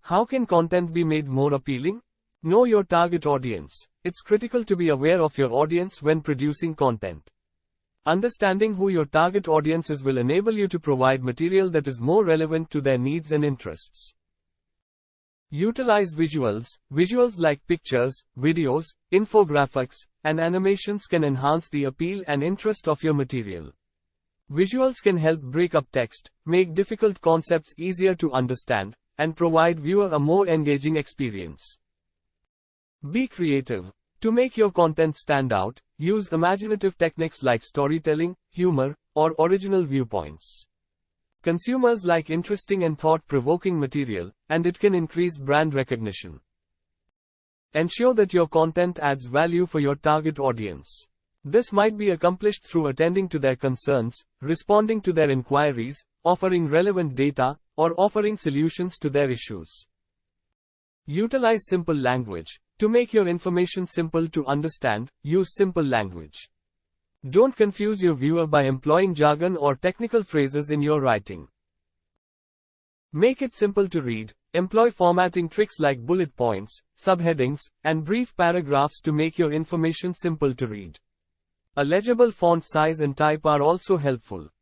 How can content be made more appealing? Know your target audience. It's critical to be aware of your audience when producing content. Understanding who your target audience is will enable you to provide material that is more relevant to their needs and interests. Utilize visuals. Visuals like pictures, videos, infographics, and animations can enhance the appeal and interest of your material. Visuals can help break up text, make difficult concepts easier to understand, and provide viewer a more engaging experience. Be creative. To make your content stand out, use imaginative techniques like storytelling, humor, or original viewpoints. Consumers like interesting and thought-provoking material, and it can increase brand recognition. Ensure that your content adds value for your target audience. This might be accomplished through attending to their concerns, responding to their inquiries, offering relevant data, or offering solutions to their issues. Utilize simple language. To make your information simple to understand, use simple language. Don't confuse your viewer by employing jargon or technical phrases in your writing. Make it simple to read. Employ formatting tricks like bullet points, subheadings, and brief paragraphs to make your information simple to read. A legible font size and type are also helpful.